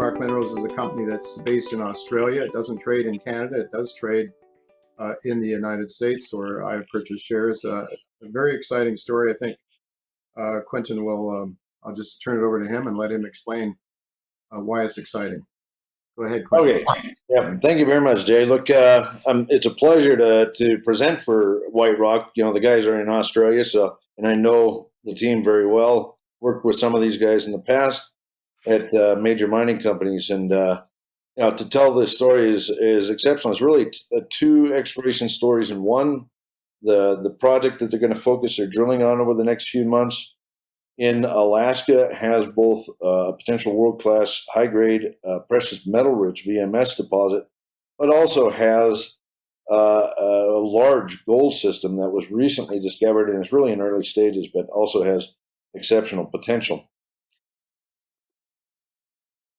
Rock Minerals is a company that's based in Australia. It doesn't trade in Canada. It does trade in the United States, where I have purchased shares. A very exciting story. I think Quinton will, I'll just turn it over to him and let him explain why it's exciting. Go ahead, Quinton. Okay. Yeah. Thank you very much, Jay. Look, it's a pleasure to present for White Rock. You know, the guys are in Australia, and I know the team very well. Worked with some of these guys in the past at major mining companies, and to tell this story is exceptional. It's really two exploration stories in one. The project that they're going to focus their drilling on over the next few months in Alaska has both a potential world-class high-grade precious metal-rich VMS deposit, but also has a large gold system that was recently discovered and is really in early stages, but also has exceptional potential.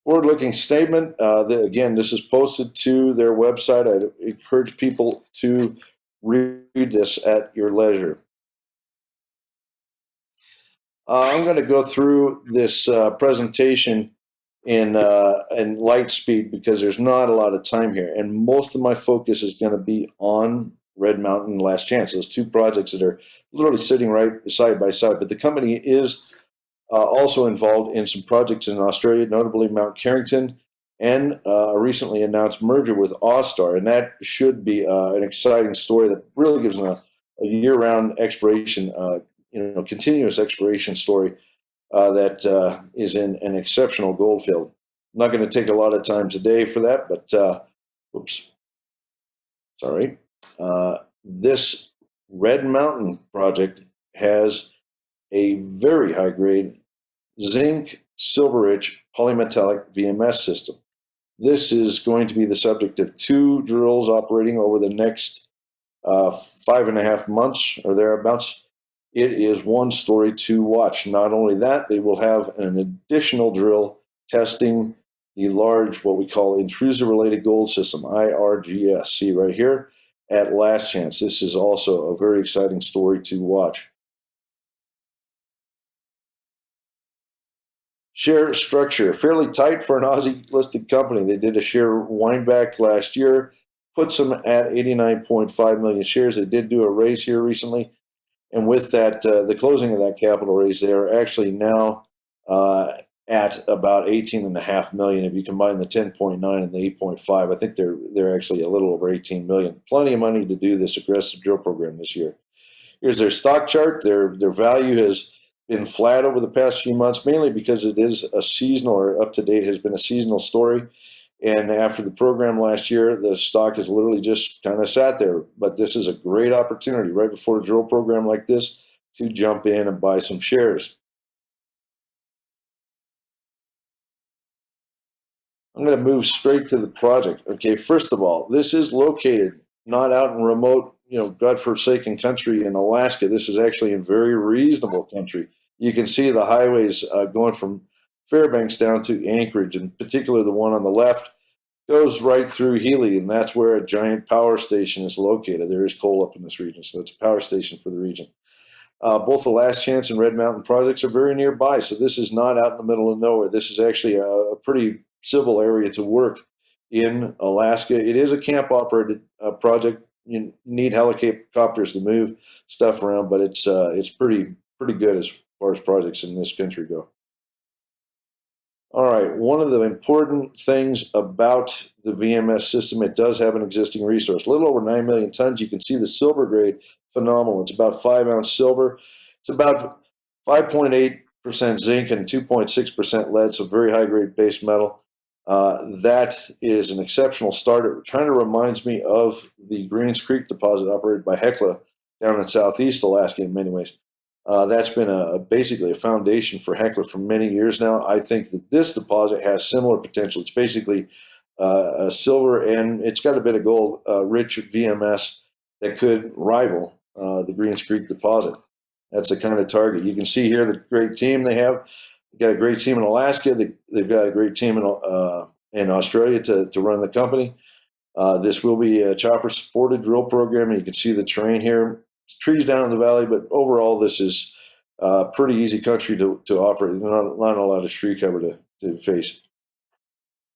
Forward-looking statement. Again, this is posted to their website. I encourage people to read this at your leisure. I'm going to go through this presentation in light speed because there's not a lot of time here, and most of my focus is going to be on Red Mountain and Last Chance, those two projects that are literally sitting right side by side. But the company is also involved in some projects in Australia, notably Mount Carrington, and a recently announced merger with Austar, and that should be an exciting story that really gives them a year-round exploration, continuous exploration story that is in an exceptional gold field. I'm not going to take a lot of time today for that, but this Red Mountain project has a very high-grade zinc, silver-rich polymetallic VMS system. This is going to be the subject of two drills operating over the next 5.5 months or thereabouts. It is one story to watch. Not only that, they will have an additional drill testing the large, what we call intrusive-related gold system, IRGS. See right here at Last Chance. This is also a very exciting story to watch. Share structure, fairly tight for an Aussie-listed company. They did a share wind back last year, puts them at 89.5 million shares. They did do a raise here recently. And with that, the closing of that capital raise, they are actually now at about 18.5 million. If you combine the 10.9 and the 8.5, I think they're actually a little over 18 million. Plenty of money to do this aggressive drill program this year. Here's their stock chart. Their value has been flat over the past few months, mainly because it is a seasonal, or up to date has been a seasonal story. And after the program last year, the stock has literally just kind of sat there. But this is a great opportunity right before a drill program like this to jump in and buy some shares. I'm going to move straight to the project. Okay, first of all, this is located not out in remote, godforsaken country in Alaska. This is actually in very reasonable country. You can see the highways going from Fairbanks down to Anchorage, in particular the one on the left goes right through Healy, and that's where a giant power station is located. There is coal up in this region, so it's a power station for the region. Both the Last Chance and Red Mountain projects are very nearby, so this is not out in the middle of nowhere. This is actually a pretty civil area to work in Alaska. It is a camp-operated project. You need helicopters to move stuff around, but it's pretty good as far as projects in this country go. All right, one of the important things about the VMS system, it does have an existing resource, a little over 9 million tons. You can see the silver grade, phenomenal. It's about 5-ounce silver. It's about 5.8% zinc and 2.6% lead, so very high-grade base metal. That is an exceptional start. It kind of reminds me of the Greens Creek deposit operated by Hecla down in southeast Alaska in many ways. That's been basically a foundation for Hecla for many years now. I think that this deposit has similar potential. It's basically a silver, and it's got a bit of gold, rich VMS that could rival the Greens Creek deposit. That's the kind of target. You can see here the great team they have. They've got a great team in Alaska. They've got a great team in Australia to run the company. This will be a chopper-supported drill program, and you can see the terrain here. It's trees down in the valley, but overall this is a pretty easy country to operate. Not a lot of tree cover to face.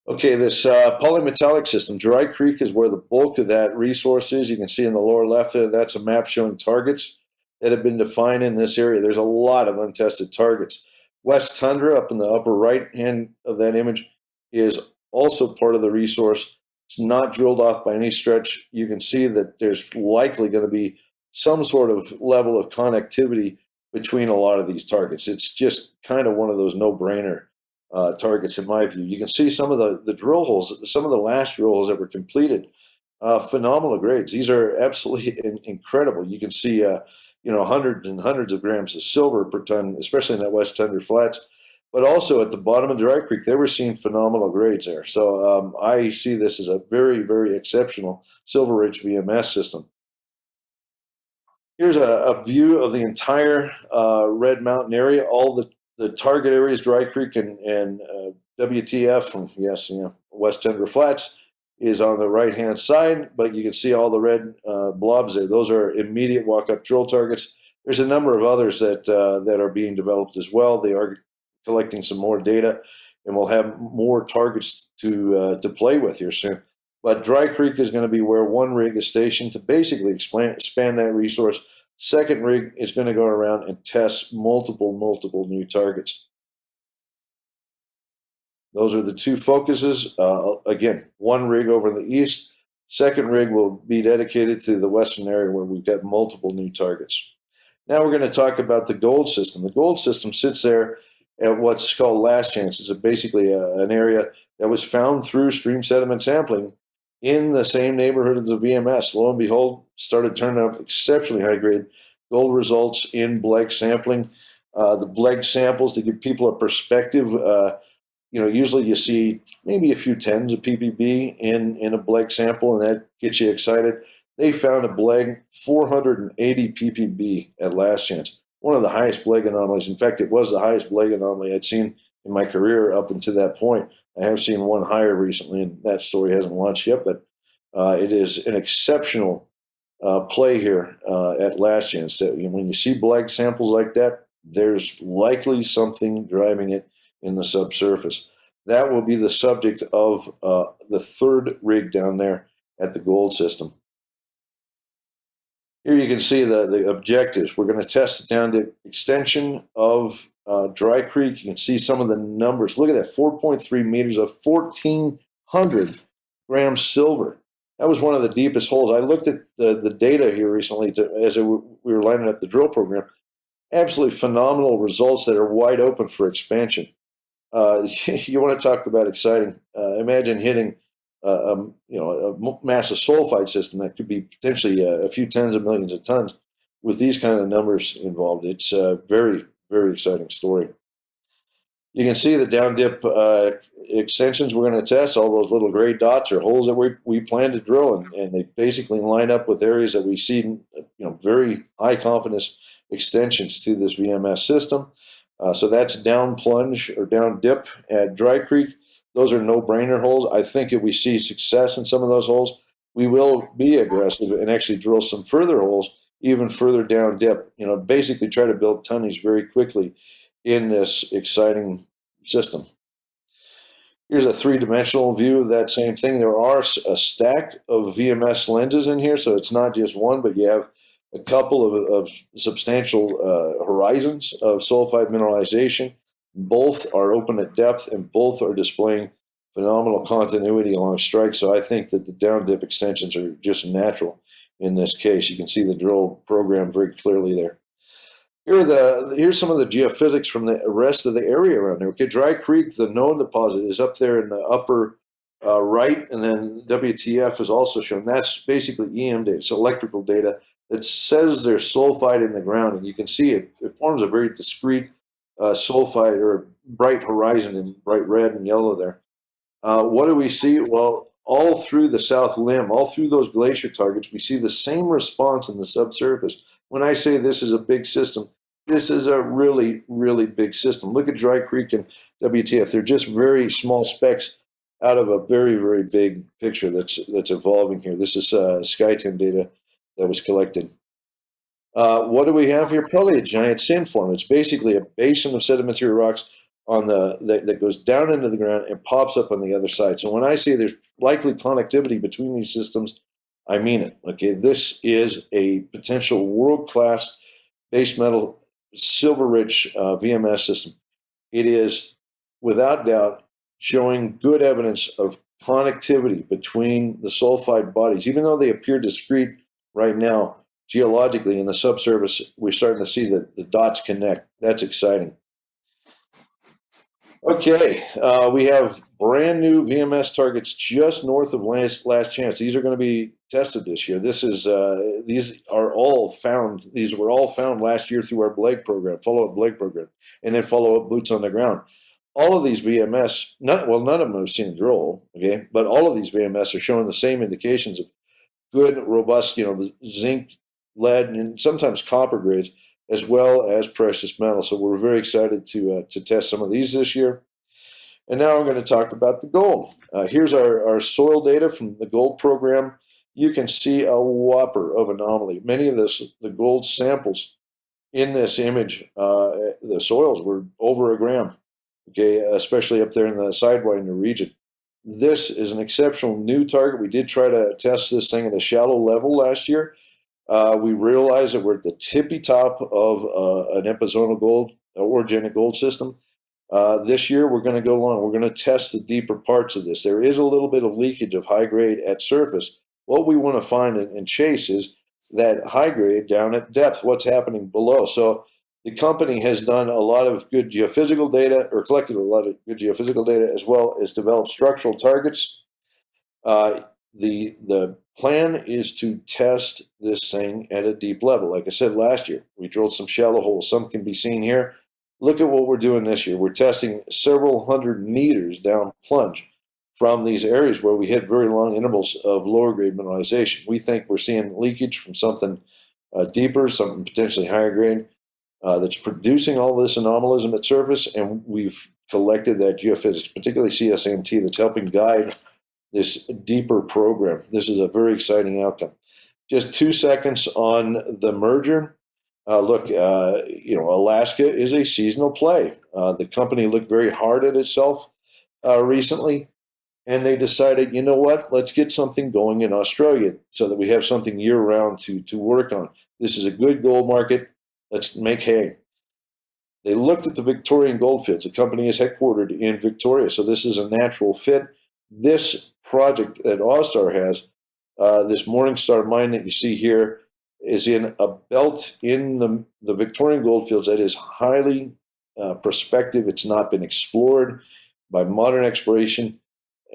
Okay, this polymetallic system, Dry Creek is where the bulk of that resource is. You can see in the lower left there, that's a map showing targets that have been defined in this area. There's a lot of untested targets. West Tundra, up in the upper right hand of that image, is also part of the resource. It's not drilled off by any stretch. You can see that there's likely going to be some sort of level of connectivity between a lot of these targets. It's just kind of one of those no-brainer targets in my view. You can see some of the drill holes, some of the last drill holes that were completed. Phenomenal grades. These are absolutely incredible. You can see, hundreds and hundreds of grams of silver per ton, especially in that West Tundra Flats. But also at the bottom of Dry Creek, they were seeing phenomenal grades there. So I see this as a very, very exceptional silver-rich VMS system. Here's a view of the entire Red Mountain area, all the target areas, Dry Creek and WTF, and yes, West Tundra Flats is on the right-hand side, but you can see all the red blobs there. Those are immediate walk-up drill targets. There's a number of others that are being developed as well. They are collecting some more data, and we'll have more targets to play with here soon. But Dry Creek is going to be where one rig is stationed to basically expand that resource. Second rig is going to go around and test multiple new targets. Those are the two focuses. Again, one rig over in the east. Second rig will be dedicated to the western area where we've got multiple new targets. Now we're going to talk about the gold system. The gold system sits there at what's called last chance. It's basically an area that was found through stream sediment sampling in the same neighborhood as the VMS. Lo and behold, started turning up exceptionally high grade gold results in BLEG sampling. The BLEG samples, to give people a perspective, usually you see maybe a few tens of ppb in a BLEG sample, and that gets you excited. They found a BLEG 480 ppb at last chance. One of the highest BLEG anomalies. In fact, it was the highest BLEG anomaly I'd seen in my career up until that point. I have seen one higher recently, and that story hasn't launched yet, but it is an exceptional play here at last chance. When you see BLEG samples like that, there's likely something driving it in the subsurface. That will be the subject of the third rig down there at the gold system. Here you can see the objectives. We're going to test the down dip extension of Dry Creek. You can see some of the numbers. Look at that, 4.3 meters of 1,400 grams silver. That was one of the deepest holes. I looked at the data here recently as we were lining up the drill program. Absolutely phenomenal results that are wide open for expansion. You want to talk about exciting. Imagine hitting a massive sulfide system that could be potentially a few tens of millions of tons with these kind of numbers involved. It's a very, very exciting story. You can see the down dip extensions we're going to test. All those little gray dots are holes that we plan to drill, and they basically line up with areas that we see, very high confidence extensions to this VMS system. So that's down plunge or down dip at Dry Creek. Those are no-brainer holes. I think if we see success in some of those holes, we will be aggressive and actually drill some further holes even further down dip. Basically try to build tonnage very quickly in this exciting system. Here's a three-dimensional view of that same thing. There are a stack of VMS lenses in here, so it's not just one, but you have a couple of substantial horizons of sulfide mineralization. Both are open at depth, and both are displaying phenomenal continuity along strike. So I think that the down dip extensions are just natural in this case. You can see the drill program very clearly there. Here's some of the geophysics from the rest of the area around there. Okay, Dry Creek, the known deposit, is up there in the upper right, and then WTF is also shown. That's basically EM data. It's electrical data that says there's sulfide in the ground, and you can see it forms a very discrete sulfide or bright horizon in bright red and yellow there. What do we see? Well, all through the south limb, all through those glacier targets, we see the same response in the subsurface. When I say this is a big system, this is a really, really big system. Look at Dry Creek and WTF. They're just very small specks out of a very, very big picture that's evolving here. This is SkyTim data that was collected. What do we have here? Probably a giant sandform. It's basically a basin of sedimentary rocks on that goes down into the ground and pops up on the other side. So when I say there's likely connectivity between these systems, I mean it. Okay, this is a potential world-class base metal, silver-rich VMS system. It is, without doubt, showing good evidence of connectivity between the sulfide bodies. Even though they appear discrete right now, geologically in the subsurface, we're starting to see that the dots connect. That's exciting. Okay, we have brand new VMS targets just north of last chance. These are going to be tested this year. These are all found. These were all found last year through our BLEG program, follow-up BLEG program, and then follow-up boots on the ground. All of these VMS, none of them have seen a drill, okay, but all of these VMS are showing the same indications of good, robust, zinc, lead, and sometimes copper grades, as well as precious metal. So we're very excited to test some of these this year. And now I'm going to talk about the gold. Here's our soil data from the gold program. You can see a whopper of anomaly. Many of the gold samples in this image, the soils were over a gram, okay, especially up there in the Sidewinder region. This is an exceptional new target. We did try to test this thing at a shallow level last year. We realized that we're at the tippy top of an epizonal gold, orogenic gold system. This year, we're going to go long. We're going to test the deeper parts of this. There is a little bit of leakage of high grade at surface. What we want to find and chase is that high grade down at depth, what's happening below. So the company has done a lot of good geophysical data, or collected a lot of good geophysical data, as well as developed structural targets. The plan is to test this thing at a deep level. Like I said last year, we drilled some shallow holes. Some can be seen here. Look at what we're doing this year. We're testing several hundred meters down plunge from these areas where we hit very long intervals of lower grade mineralization. We think we're seeing leakage from something deeper, something potentially higher grade that's producing all this anomalism at surface, and we've collected that geophysics, particularly CSAMT, that's helping guide this deeper program. This is a very exciting outcome. Just 2 seconds on the merger. Look, Alaska is a seasonal play. The company looked very hard at itself recently, and they decided, you know what, let's get something going in Australia so that we have something year-round to work on. This is a good gold market. Let's make hay. They looked at the Victorian goldfields. The company is headquartered in Victoria, so this is a natural fit. This project that Austar has, this Morningstar mine that you see here, is in a belt in the Victorian goldfields that is highly prospective. It's not been explored by modern exploration,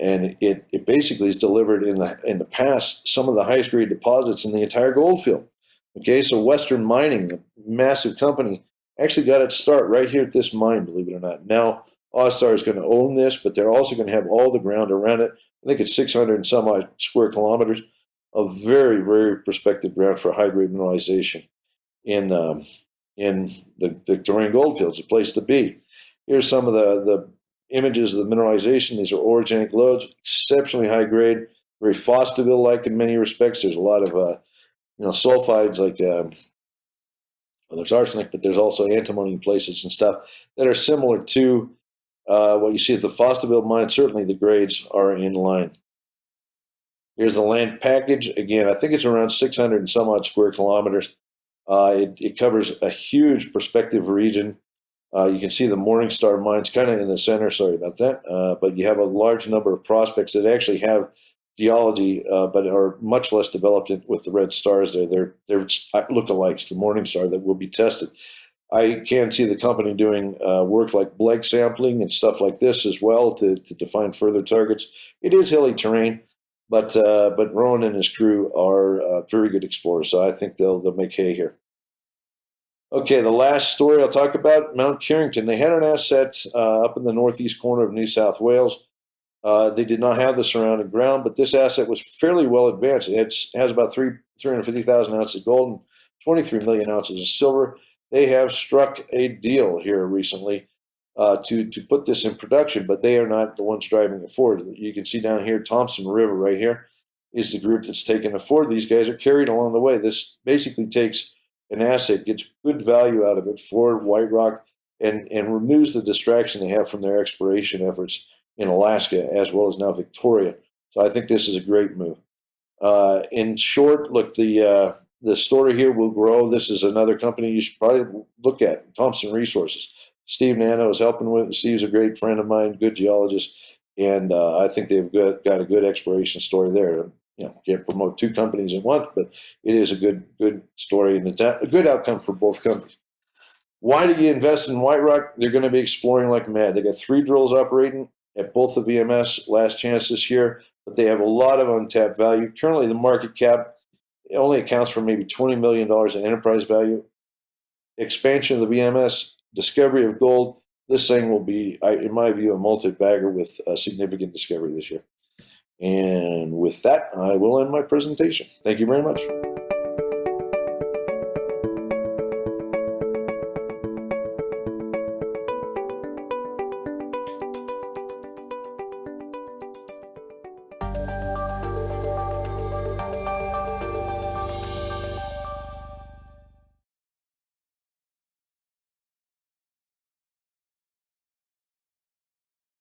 and it basically has delivered in the past some of the highest grade deposits in the entire goldfield. Okay, so Western Mining, a massive company, actually got its start right here at this mine, believe it or not. Now Austar is going to own this, but they're also going to have all the ground around it. I think it's 600 and some odd square kilometers of very, very prospective ground for high-grade mineralization in the Victorian goldfields, a place to be. Here's some of the images of the mineralization. These are orogenic lodes, exceptionally high grade, very Fosterville-like in many respects. There's a lot of sulfides like there's arsenic, but there's also antimony in places and stuff that are similar to what you see at the Fosterville mine. Certainly the grades are in line. Here's the land package. Again, I think it's around 600 and some odd square kilometers. It covers a huge prospective region. You can see the Morningstar mines kind of in the center. Sorry about that. But you have a large number of prospects that actually have geology, but are much less developed with the red stars there. They're lookalikes to Morningstar that will be tested. I can see the company doing work like BLEG sampling and stuff like this as well to define further targets. It is hilly terrain. But Rowan and his crew are very good explorers, so I think they'll make hay here. Okay, the last story I'll talk about, Mount Carrington. They had an asset up in the northeast corner of New South Wales. They did not have the surrounding ground, but this asset was fairly well advanced. It has about 350,000 ounces of gold and 23 million ounces of silver. They have struck a deal here recently to put this in production, but they are not the ones driving it forward. You can see down here, Thompson River right here is the group that's taking it forward. These guys are carried along the way. This basically takes an asset, gets good value out of it for White Rock, and removes the distraction they have from their exploration efforts in Alaska as well as now Victoria. So I think this is a great move. In short, look, the story here will grow. This is another company you should probably look at, Thompson Resources. Steve Nano is helping with it. Steve's a great friend of mine, good geologist, and I think they've got a good exploration story there. You know, can't promote two companies at once, but it is a good story, and it's a good outcome for both companies. Why do you invest in White Rock? They're going to be exploring like mad. They got 3 drills operating at both the VMS last chance this year, but they have a lot of untapped value. Currently, the market cap only accounts for maybe $20 million in enterprise value. Expansion of the VMS, discovery of gold. This thing will be, in my view, a multi-bagger with a significant discovery this year. And with that, I will end my presentation. Thank you very much.